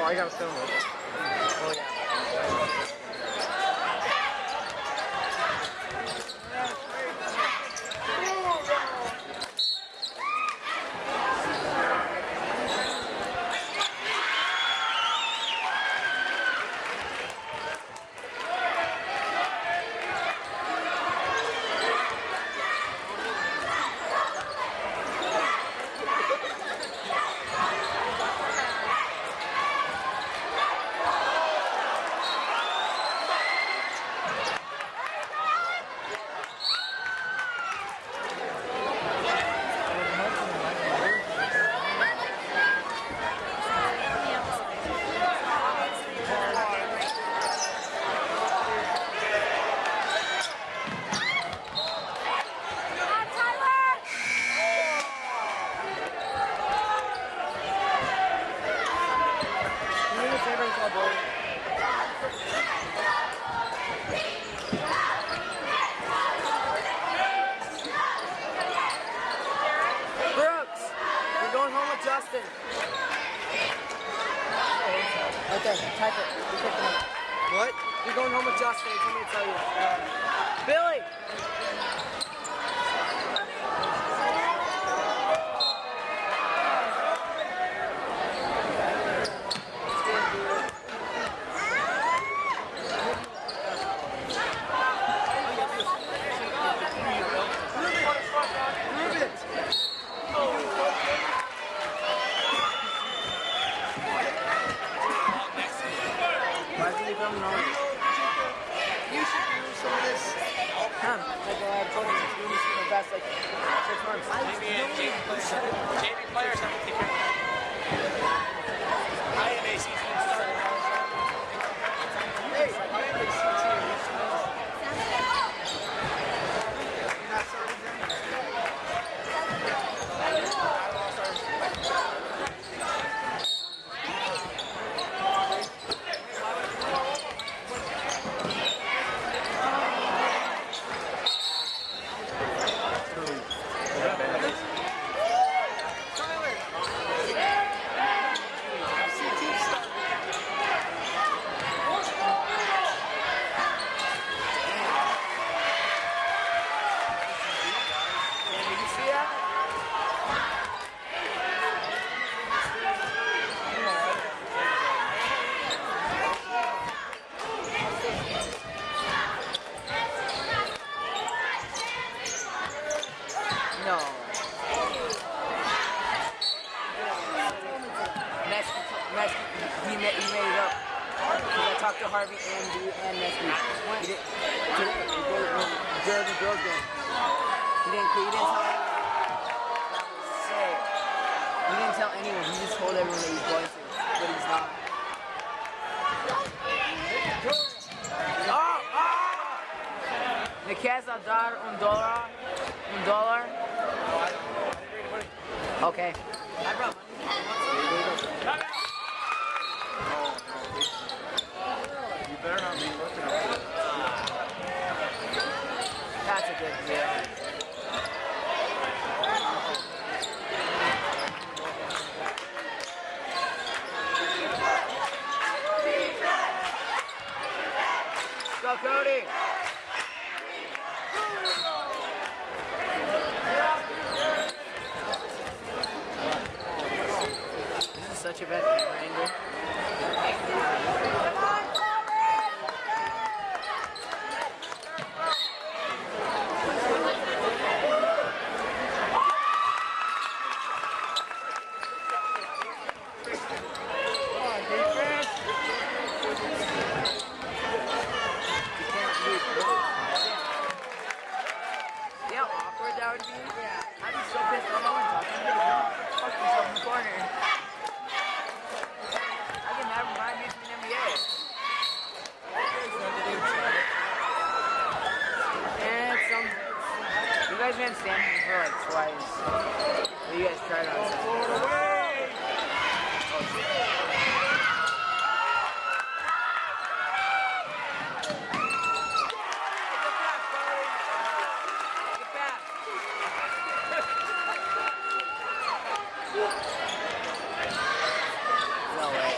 I gotta film it. Oh yeah. Brooks, you're going home with Justin. Right there, type it. You pick it up. What? You're going home with Justin. He told me to tell you. Billy! You should do some of this. Like I told you, do this for the past like 6 months. Maybe JV players have to take care of it. I am a season starter. Hey, I am a CT. You're not starting No. He made it up. Because I talked to Harvey and Nesby. He did today. During the girls game. He didn't tell anyone. That was sick. He didn't tell anyone. He just told everyone that he's going to, but he's not. Me queres dar $1? $1? Okay. I brought money. You better not be looking at it. That's a good deal. Go, Cody! This is such a bad camera angle. Yeah, awkward that would be. Yeah. I'd be so pissed off. I wouldn't talk to you. Fuck yourself in the corner. I get mad when Ryan makes me an NBA. And some. You guys been standing for like twice. But you guys tried on something. No way.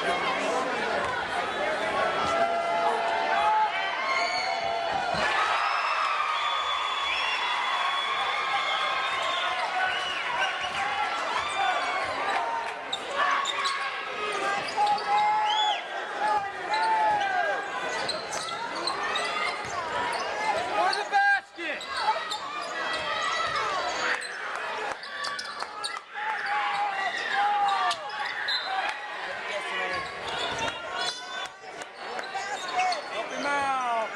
For the basket! Help him out!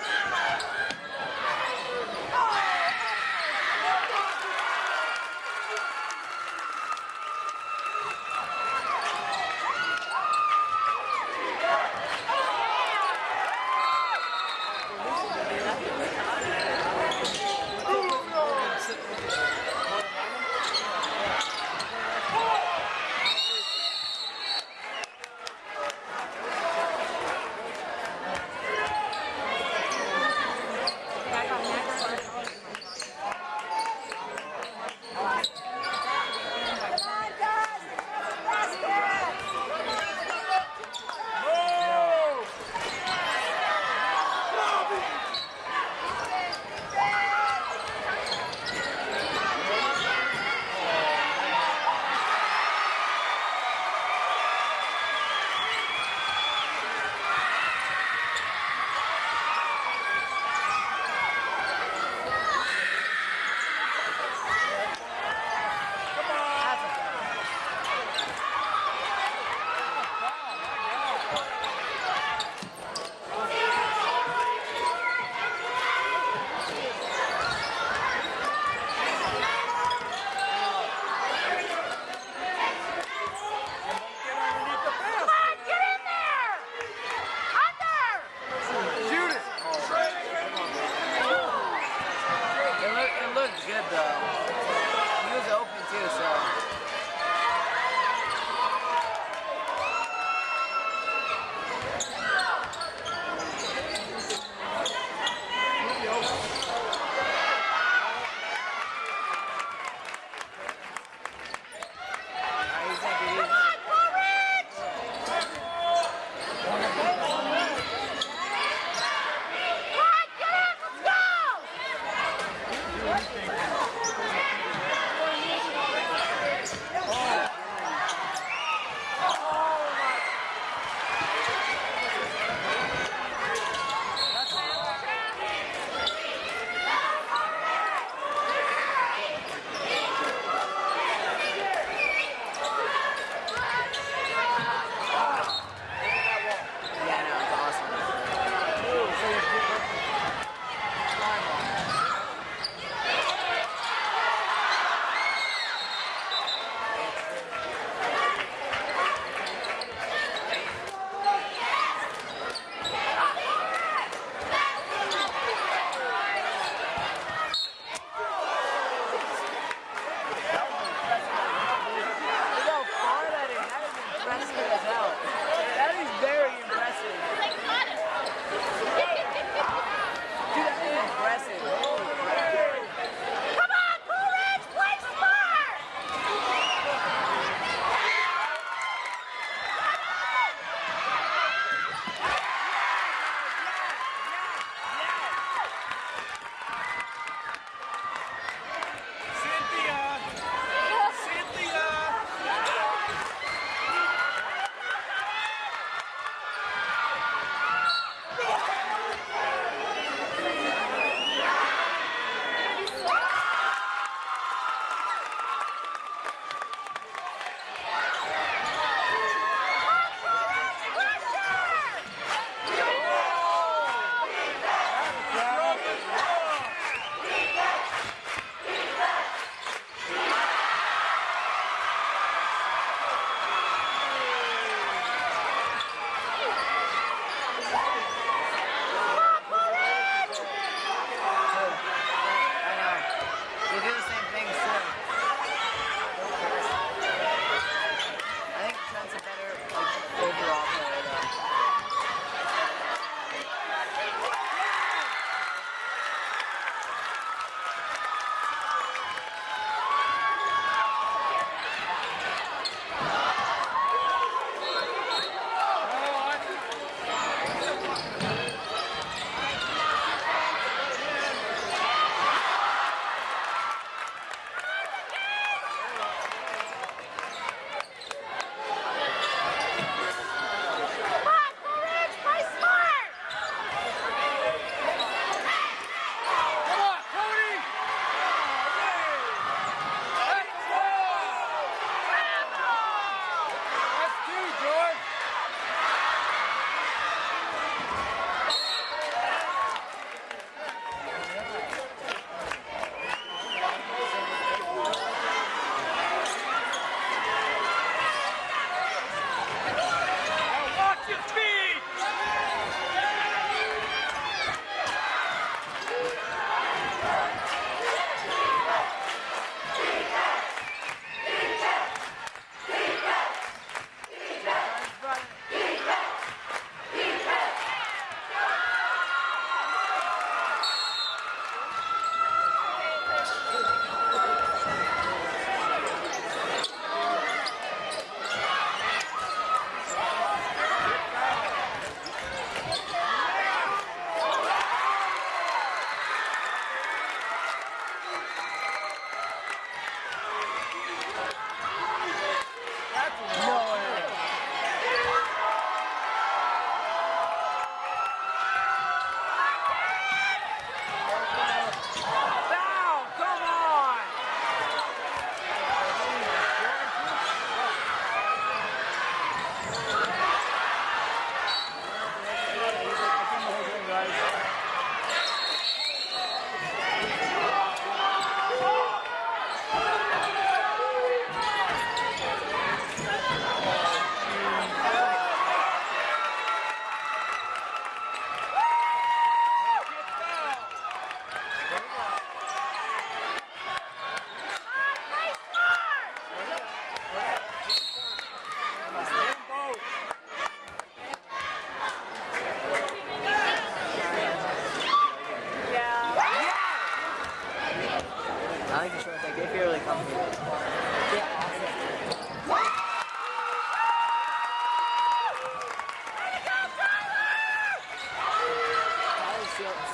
It looked good though. He was open too, so.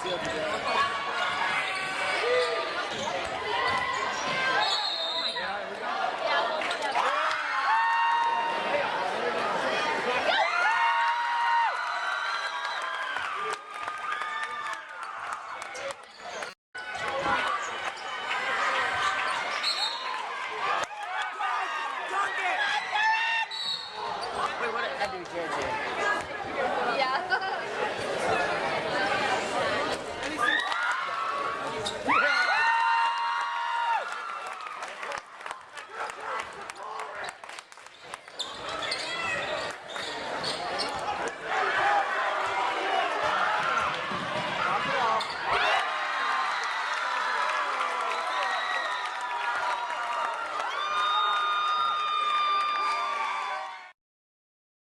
seal today.